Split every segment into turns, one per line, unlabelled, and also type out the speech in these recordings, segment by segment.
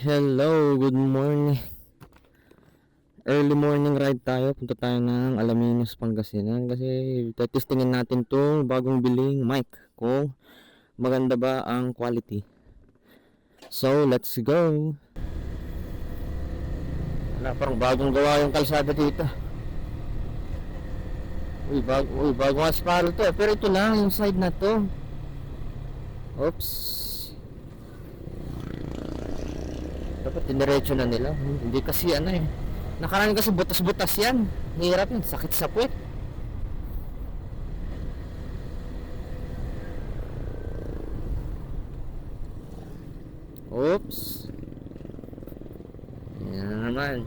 Hello, good morning. Early morning ride tayo. Punta tayo ng Alaminos, Pangasinan kasi testingin natin 'tong bagong biling mic kung maganda ba ang quality. So, let's go. Wala, parang bagong gawa yung kalsada dito. Bagong asphalt to. Pero ito lang, yung side na to. Oops. Dapat diniretso na nila. Hindi kasi nakaraan kasi butas-butas yan. Hirap yan, sakit sa puwet. Oops. Yan na naman.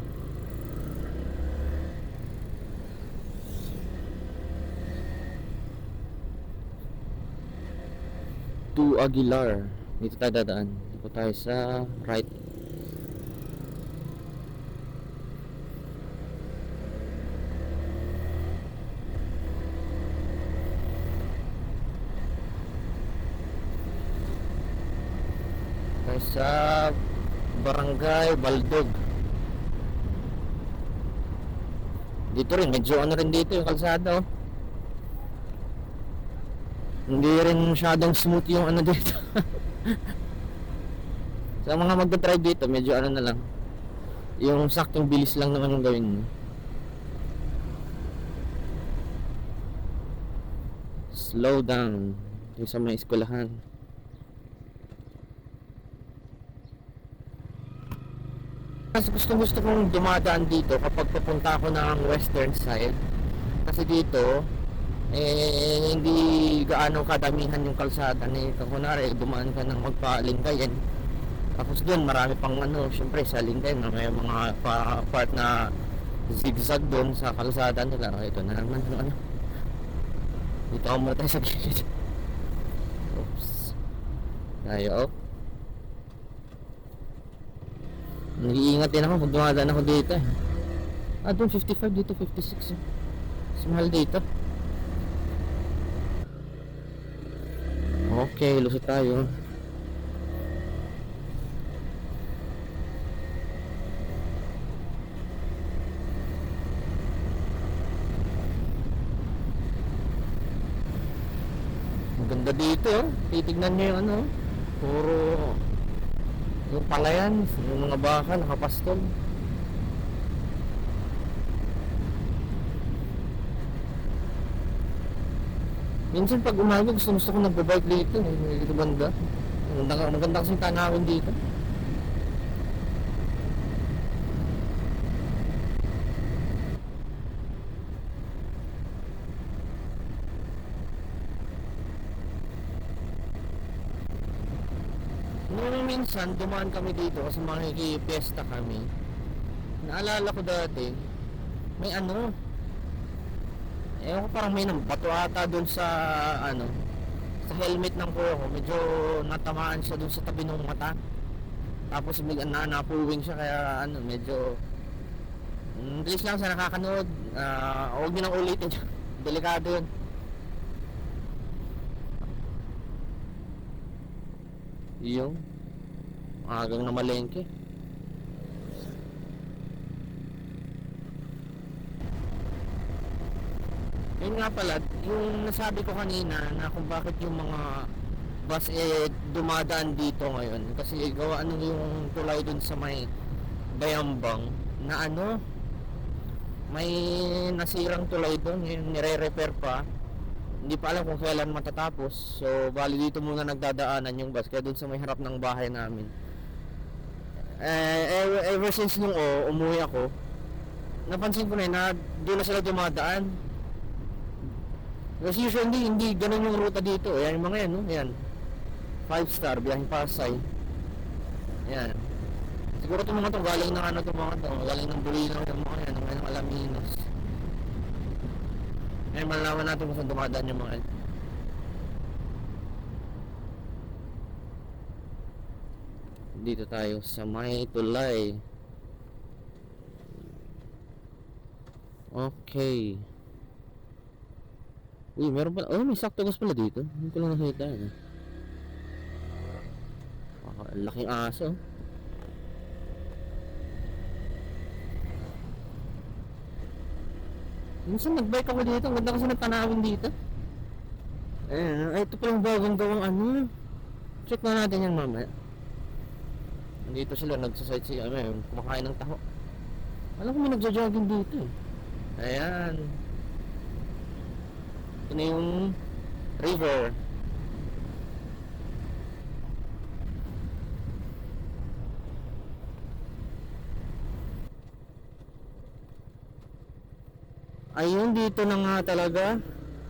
To Aguilar. Dito tayo dadaan. Dito tayo sa right. Tayo sa Barangay Baldog. Dito rin, medyo rin dito yung kalsada, oh. Hindi rin masyadong smooth yung dito. Sa mga magdadrive dito, medyo na lang. Yung saktong bilis lang naman yung gawin mo. Slow down. Yung sa mga eskwelahan. Mas gusto kong dumadaan dito kapag pupunta ako ng western side. Kasi dito, hindi gaano kadamihan yung kalsada ni kunwari dumaan ka ng magpa-Lingayen, tapos doon marami pang syempre sa Lingayen may mga part na zigzag doon sa kalsada nila. Ito na naman dito ako muna tayo sa gilid. Oops, tayo. Nag-iingat din ako pag dumadaan ako dito doon 55, dito 56 mas mahal dito. Okay, lusot tayo. Maganda dito, oh. Titignan nyo yung puro yung palayan, yung mga baka nakapastol. Minsan pag umaga gusto ko nagbe-bike dito, dito banda. Maganda kasing tanawin dito. Nung minsan dumaan kami dito kasi makikipiyesta kami. Naalala ko dati, may ewan ko, parang may bato ata dun sa sa helmet ng kuya ko. Medyo natamaan siya dun sa tabi ng mata. Tapos biglang napuwing siya kaya medyo bilis lang sa nakakanood. Huwag nyo nang ulitin. Delikado yun. Yung agang na malengke. Yun nga pala, yung nasabi ko kanina na kung bakit yung mga bus dumadaan dito ngayon. Kasi gawa yung tulay dun sa may Bayambang na may nasirang tulay dun, yung nire-repair pa. Hindi pa alam kung kailan matatapos. So bali dito muna nagdadaanan yung bus, kaya dun sa may harap ng bahay namin. Ever since nung umuwi ako, napansin ko na doon na sila dumadaan. Kasi usually hindi ganun yung ruta dito. Yan yung mga yan, no? Yan. 5 star, biyaheng Pasay. Yan. Siguro itong mga to galing ng itong mga to. Galing ng Bulinaw yung mga yan. Ng Alaminos. Ngayon malalaman natin kung saan dumadaan yung mga yan. Dito tayo sa may tulay. Okay. Uy, meron pala. May sakto gas pala dito. Hindi ko lang nakita. Laking aso. Minsan nagbike ako dito. Ang ganda kasi ng tanawin dito. Ay, ito pa yung bagong gawang ano. Check na natin yan mamaya. Nandito sila, nagsasightseeing, kumakain ng taho. Alam ko may nagja-jogging dito eh. Ayan. Ito na yung river. Ayun, dito na nga talaga.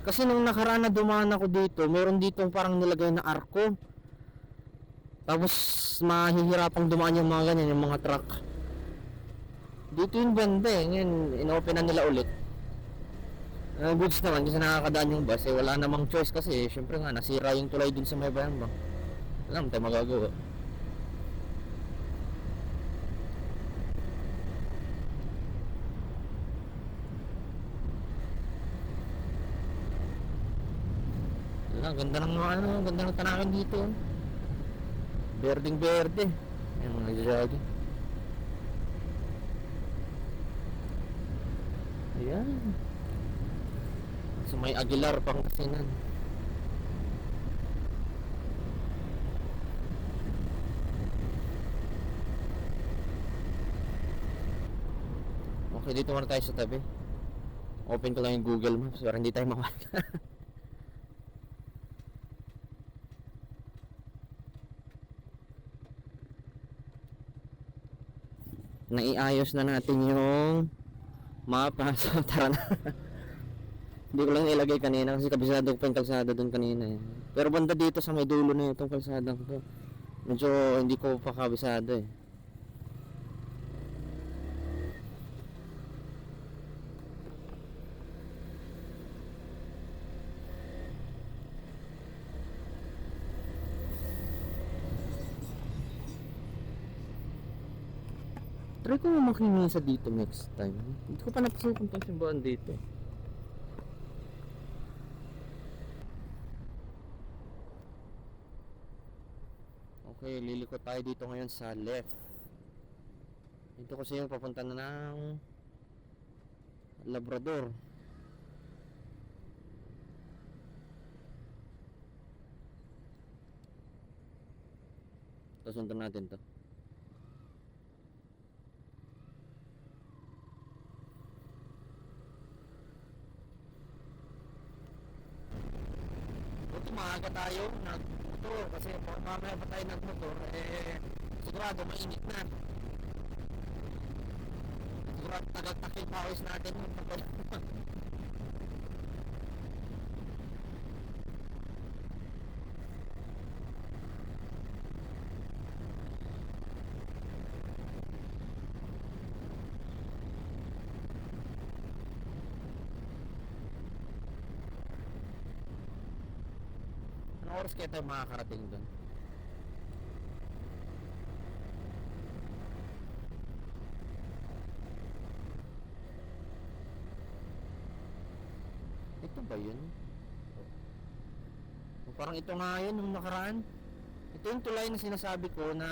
Kasi nung nakaraan na dumaan ako dito, meron ditong parang nilagay na arko. Tapos mahihirapang dumaan yung mga ganyan, yung mga truck. Dito yung banda eh. Ngayon, inopen na nila ulit. Goods naman kasi nakakadaan yung bus. Eh, wala namang choice kasi syempre nga, nasira yung tulay dun sa may bayan ba. Wala naman tayo magagawa. Ganda ng mga ano, ganda ng tanakan dito. Berdeng berde. Ayan mga nagja-jogging. Ayan. So may Aguilar Pangasinan. Okay, dito muna tayo sa tabi. Open ko lang yung Google Maps para hindi tayo mawala. Naiayos na natin yung mapa. So tara na. Hindi ko lang ilagay kanina kasi kabisado ko pa yung kalsada doon kanina eh. Pero banda dito sa may dulo na itong kalsada ko. Medyo hindi ko pa kabisado eh. Try ko makinisa dito next time. Hindi ko pa napasukan tong simbahan dito. Okay, liliko tayo dito ngayon sa left. Dito kasi yung papunta na ng Labrador. Tapos sundan natin to. Buti maaga tayo nagmotor kasi mamaya pa tayo nagmotor eh sigurado mainit na. Sigurado tagad-takil pawis natin yung anong oras kaya tayo makakarating doon? Ito ba yun? O, parang ito nga yun nung nakaraan. Ito yung tulay na sinasabi ko na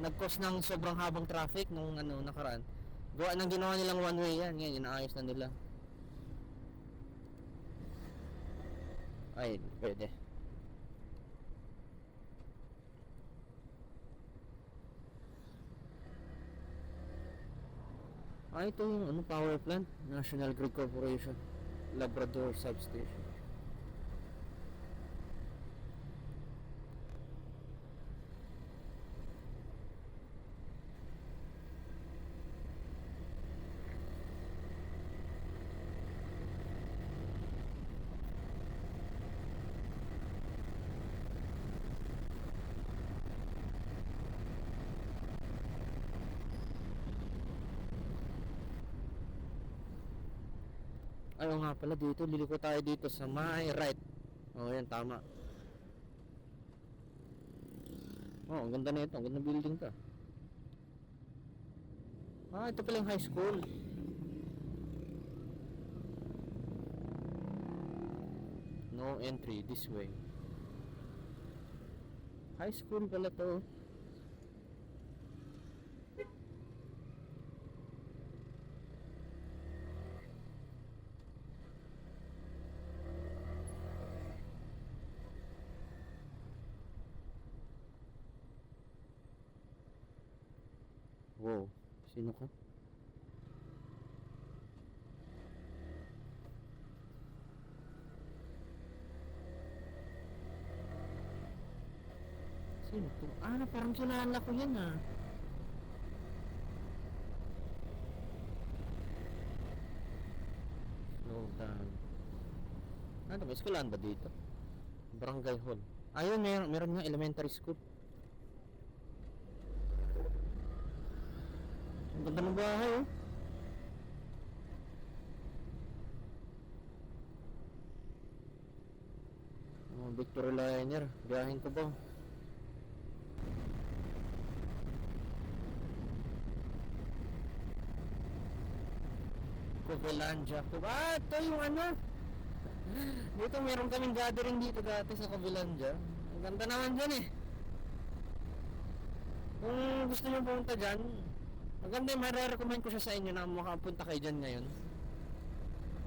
nag-cause ng sobrang habang traffic nung ano nakaraan. Gawa nang ginawa nilang one way yan. Ngayon inaayos na nila. Ay, pwede. Ito yung ano, power plant, National Grid Corporation, Labrador Substation. Ayaw nga pala dito, liliko tayo dito sa my right. Oh, yan tama. Oh, ang ganda na ito, ang ganda building to. Ito pala yung high school. No entry this way. High school pala to. Wow, sino ka? Sino to? Ah, parang kilala ko yan ah. Slow down. Ano, may eskwelahan ba dito? Barangay Hall. Ayun, meron nga elementary school. Ang ganda ng bahay oh. Victory Liner. Biyahin ko ba? Covelandia. Ah, ito yung ano. Dito meron kaming gathering dito dati sa Covelandia. Ang ganda naman dyan eh. Kung gusto nyo pumunta dyan, maganda yung marirecommend ko siya sa inyo na makapunta kayo dyan ngayon.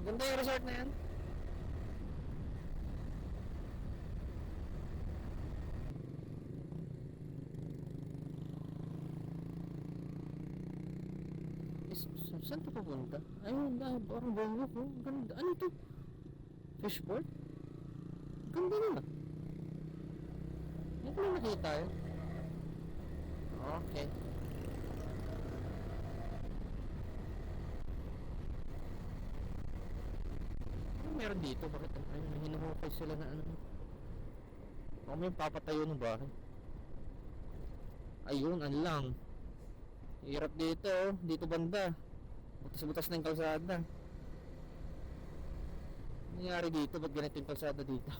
Maganda yung resort na yan. Saan ito pupunta? Ayun, parang bongo ko. Ganda. Ano ito? Fishport? Ganda naman. Hindi ko na nakita yun. Okay. Ano meron dito? Bakit hinuhukay sila na ano? Baka may papatayo ng bahay. Ayun, ano lang. Hirap dito oh. Dito banda. Butas-butas na yung kalsada. Nangyari dito? Ba't ganito yung kalsada dito?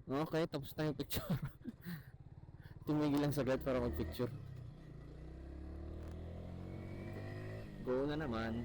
Okay, tapos na yung picture. Tumigil lang saglit para mag-picture. Go na naman.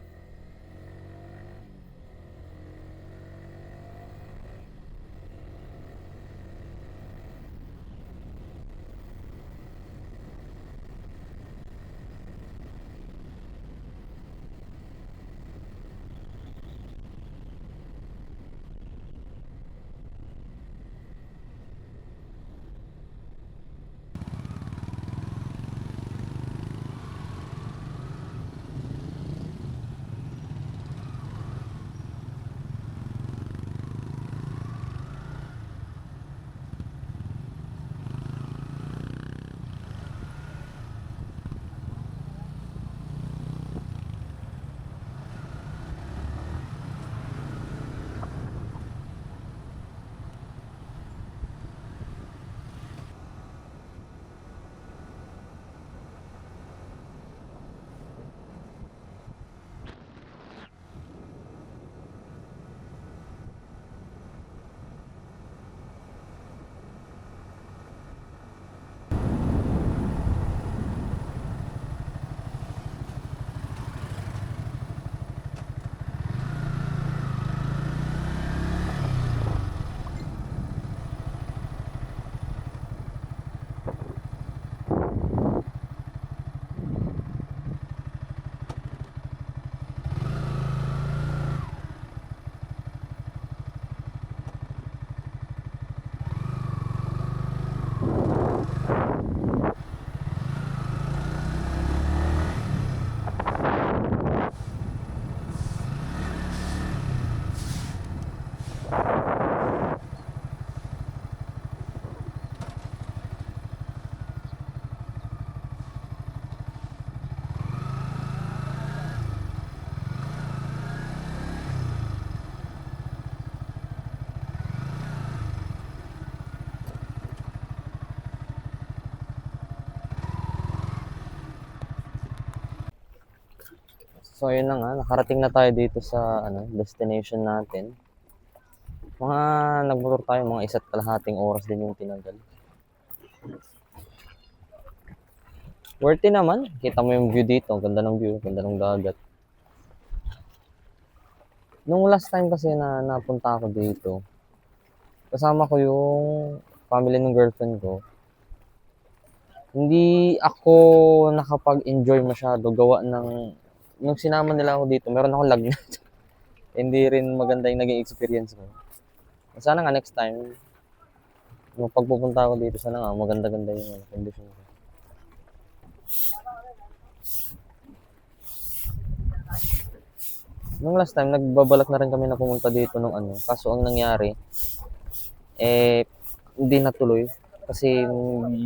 So ayun na nga, nakarating na tayo dito sa destination natin. Mga nagmotor tayo, mga 1.5 oras din yung tinagal. Worthy naman, kita mo yung view dito, ganda ng view, ganda ng dagat. Nung last time kasi na napunta ako dito, kasama ko yung family ng girlfriend ko. Hindi ako nakapag-enjoy masyado gawa ng nung sinama nila ako dito, meron akong lagnat. Hindi rin maganda yung naging experience ko. Sana nga next time, Nung pagpupunta ako dito, sana nga maganda-ganda yung ano, condition ko. Nung last time, nagbabalak na rin kami na pumunta dito nung ano. Kaso ang nangyari, eh, hindi natuloy. Kasi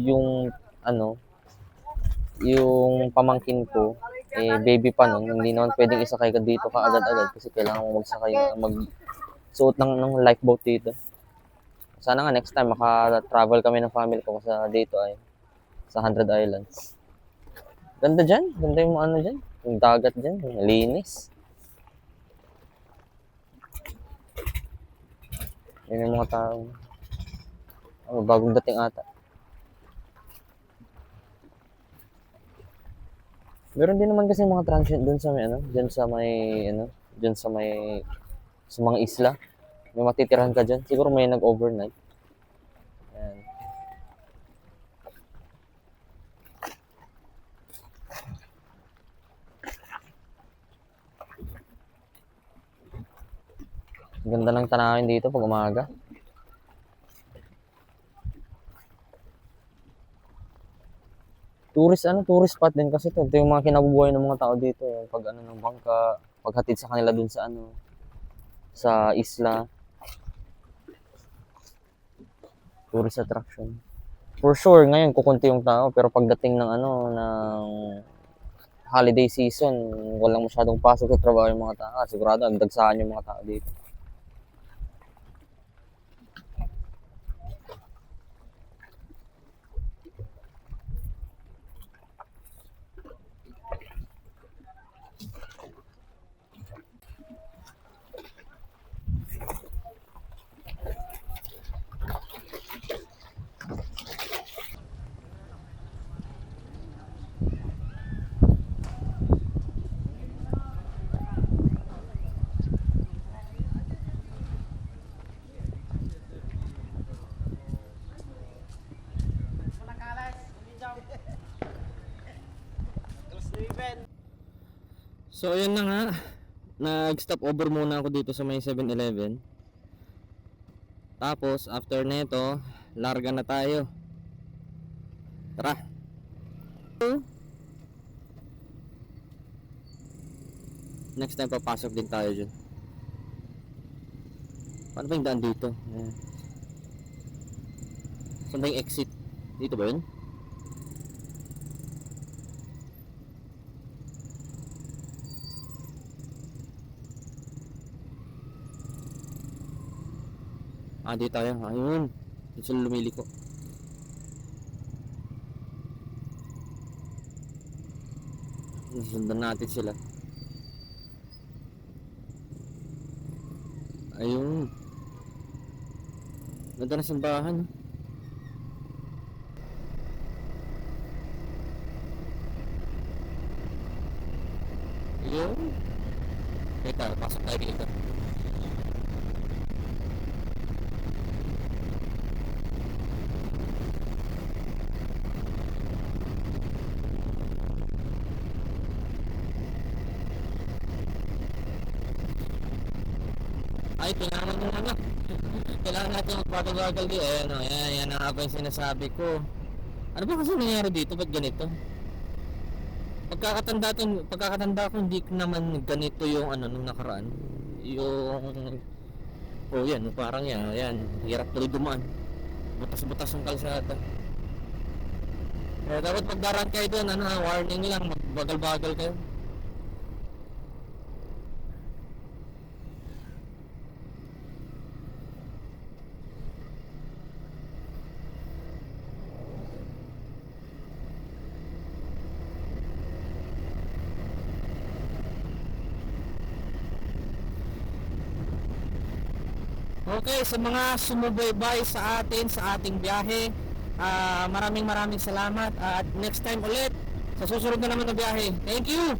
yung ano, yung pamangkin ko, eh, baby pa nun. Hindi naman pwedeng isakay ka dito ka agad-agad kasi kailangan mo magsakay, magsuot ng lifeboat dito. Sana nga next time maka-travel kami ng family ko sa dito ay sa 100 Islands. Ganda dyan. Ganda yung ano dyan. Yung dagat dyan. Linis. Yun yung mga tao. Bagong dating ata. Meron din naman kasi mga transient doon sa may ano, diyan sa may ano, diyan sa mga isla. May matitirahan ka diyan. Siguro may nag-overnight. Ayan. Ganda ng tanawin dito pag umaga. Tourist spot din kasi ito yung mga kinabubuhay ng mga tao dito, yung pag ano ng bangka, paghatid sa kanila dun sa ano, sa isla. Tourist attraction. For sure, ngayon kukunti yung tao, pero pagdating ng ano, ng holiday season, walang masyadong pasok sa trabaho yung mga tao. Sigurado, ang dagsahan yung mga tao dito. So ayun na nga, nag-stop over muna ako dito sa may 7-Eleven. Tapos after neto, larga na tayo. Tara. Next time papasok din tayo dyan. Paano ba yung daan dito? Ayan. Saan ba yung exit? Dito ba yun? Dito tayo. Ayun. Dito sila lumiliko. Sundan natin sila. Ayun. Ganda na simbahan. Ayun. Teka, pasok tayo dito. Ay, kailangan mo ano. Kailangan natin magpatagal di. Ayan o, yan ang ako yung sinasabi ko. Ano ba kasi nangyari dito? Ba't ganito? Pagkakatanda ko, hindi naman ganito yung ano nung nakaraan. Yung yan, parang yan. Hirap tuloy dumaan. Butas-butas ang kalsada. Dapat pagdaraan kayo doon, warning lang, magbagal-bagal kayo. Okay, sa mga sumubaybay sa atin sa ating biyahe, maraming salamat at next time ulit sa susunod na naman na biyahe. Thank you!